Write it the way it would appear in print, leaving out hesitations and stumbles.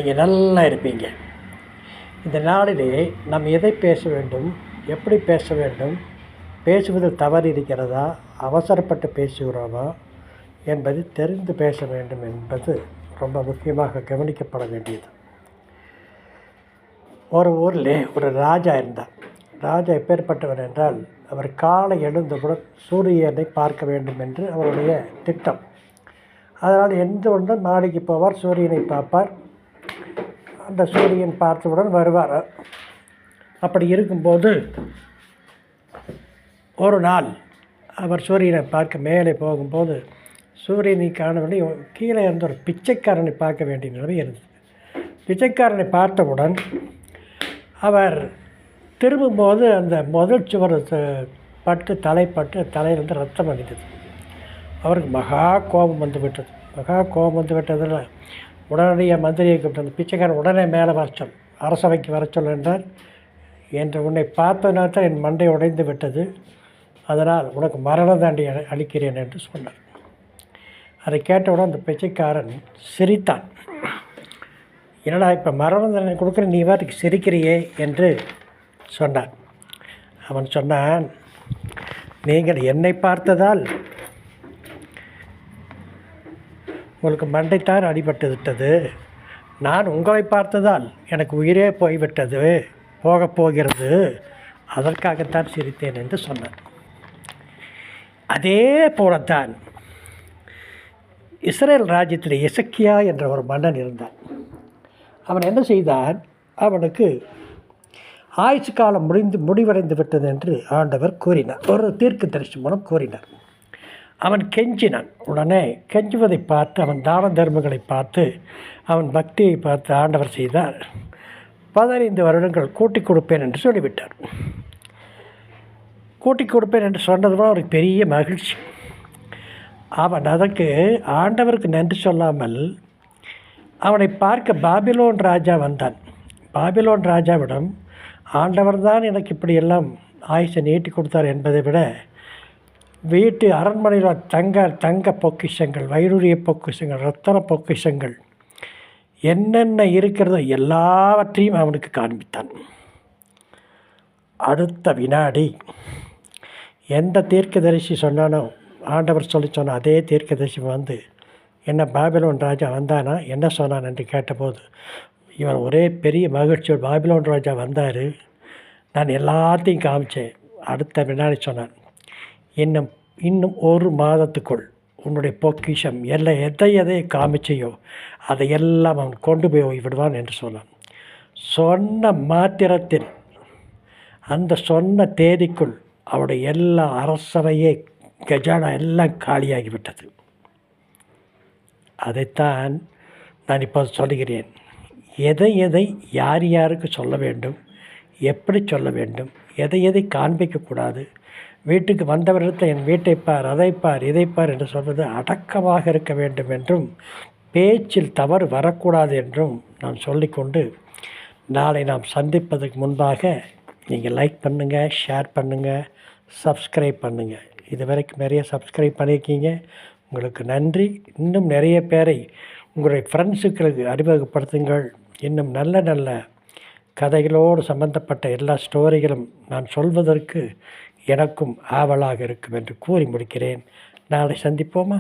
நீங்கள் நல்லா இருப்பீங்க. இந்த நாளிலே நாம் எதை பேச வேண்டும், எப்படி பேச வேண்டும், பேசுவதில் தவறு இருக்கிறதா, அவசரப்பட்டு பேசுகிறோமா என்பதை தெரிந்து பேச வேண்டும் என்பது ரொம்ப முக்கியமாக கவனிக்கப்பட வேண்டியது. ஒரு ஊரில் ஒரு ராஜா இருந்தார். ராஜா எப்பேற்பட்டவர் என்றால், அவர் காலை எழுந்தவுடன் சூரியனை பார்க்க வேண்டும் என்று அவருடைய திட்டம். அதனால் எழுந்தவுடன் மாடிக்கு போவார், சூரியனை பார்ப்பார். அந்த சூரியன் பார்த்தவுடன் வருவார். அப்படி இருக்கும்போது ஒரு நாள் அவர் சூரியனை பார்க்க மேலே போகும்போது சூரியனை காணவில்லை. கீழே இருந்த ஒரு பிச்சைக்காரனை பார்க்க வேண்டிய நிலைமை இருந்தது. பிச்சைக்காரனை பார்த்தவுடன் அவர் திரும்பும்போது அந்த முதல் சுவர் பட்டு தலையிலிருந்து ரத்தம் வடிந்தது. அவருக்கு மகா கோபம் வந்து விட்டதில் உடனடியாக மந்திரியை கூப்பிட்டு அந்த பிச்சைக்காரன் உடனே மேலே வரச்சொல், அரசவைக்கு வரச்சொல் என்றார். என்று உன்னை பார்த்ததுனால தான் என் மண்டை உடைந்து விட்டது, அதனால் உனக்கு மரண தண்டனை அளிக்கிறேன் என்று சொன்னார். அதை கேட்டவுடன் அந்த பிச்சைக்காரன் சிரித்தான். என்னடா இப்போ மரண தண்டனை கொடுக்குற, நீ வாட்டுக்கு சிரிக்கிறியே என்று சொன்னான். அவன் சொன்னான், நீங்கள் என்னை பார்த்ததால் உங்களுக்கு மண்டைத்தான் அடிபட்டு விட்டது, நான் உங்களை பார்த்ததால் எனக்கு உயிரே போகப் போகிறது, அதற்காகத்தான் சிரித்தேன் என்று சொன்னான். அதே போலத்தான் இஸ்ரேல் ராஜ்யத்தில் எசக்கியா என்ற ஒரு மன்னன் இருந்தான். அவன் என்ன செய்தான், அவனுக்கு ஆயுசு காலம் முடிவடைந்து விட்டது என்று ஆண்டவர் கூறினார். ஒரு தீர்க்க தரிசி மூலம் கூறினார். அவன் கெஞ்சினான். உடனே கெஞ்சுவதை பார்த்து, அவன் தான தர்மங்களை பார்த்து, அவன் பக்தியை பார்த்து ஆண்டவர் செய்தார், 15 வருடங்கள் கூட்டிக் கொடுப்பேன் என்று சொல்லிவிட்டார். கூட்டிக் கொடுப்பேன் என்று சொன்னதுதான் அவருக்கு பெரிய மகிழ்ச்சி. அவன் அதற்கு ஆண்டவருக்கு நன்றி சொல்லாமல் அவனை பார்க்க பாபிலோன் ராஜா வந்தான். பாபிலோன் ராஜாவிடம் ஆண்டவர் தான் எனக்கு இப்படியெல்லாம் ஆயுசை நீட்டி கொடுத்தார் என்பதை விட, வீட்டு அரண்மனையில் தங்க பொக்கிஷங்கள், வைடூரிய பொக்கிஷங்கள், ரத்தன பொக்கிஷங்கள் என்னென்ன இருக்கிறதோ எல்லாவற்றையும் அவனுக்கு காண்பித்தான். அடுத்த வினாடி எந்த தீர்க்கதரிசி சொன்னானோ, ஆண்டவர் சொன்ன அதே தீர்க்கதரிசி வந்து, என்ன பாபிலோன் ராஜா வந்தானா, என்ன சொன்னான் என்று கேட்டபோது, இவன் ஒரே பெரிய மகிழ்ச்சியோடு பாபிலோன் ராஜா வந்தார், நான் எல்லாத்தையும் காமிச்சேன். அடுத்த வினாடி சொன்னான், இன்னும் ஒரு மாதத்துக்குள் உன்னுடைய பொக்கிஷம் எதை காமிச்சையோ அதையெல்லாம் அவன் கொண்டு போய் விடுவான் என்று சொன்னான். சொன்ன மாத்திரத்தில் அந்த சொன்ன தேதிக்குள் அவருடைய எல்லா அரசவையே கஜானா எல்லாம் காலியாகிவிட்டது. அதைத்தான் நான் இப்போது சொல்லுகிறேன். எதை யாருக்கு சொல்ல வேண்டும், எப்படி சொல்ல வேண்டும், எதை காண்பிக்கக்கூடாது, வீட்டுக்கு வந்தவரிடத்தை என் வீட்டை பார், அதை பார், இதை பார் என்று சொல்வது அடக்கமாக இருக்க வேண்டும் என்றும், பேச்சில் தவறு வரக்கூடாது என்றும் நான் சொல்லிக்கொண்டு, நாளை நாம் சந்திப்பதற்கு முன்பாக நீங்கள் லைக் பண்ணுங்கள், ஷேர் பண்ணுங்கள், சப்ஸ்கிரைப் பண்ணுங்கள். இது வரைக்கும் நிறைய சப்ஸ்கிரைப் பண்ணியிருக்கீங்க, உங்களுக்கு நன்றி. இன்னும் நிறைய பேரை உங்களுடைய ஃப்ரெண்ட்ஸுக்கு அறிமுகப்படுத்துங்கள். இன்னும் நல்ல நல்ல கதைகளோடு சம்பந்தப்பட்ட எல்லா ஸ்டோரிகளும் நான் சொல்வதற்கு எனக்கும் ஆவலாக இருக்கும் என்று கூறி முடிக்கிறேன். நாளை சந்திப்போமா?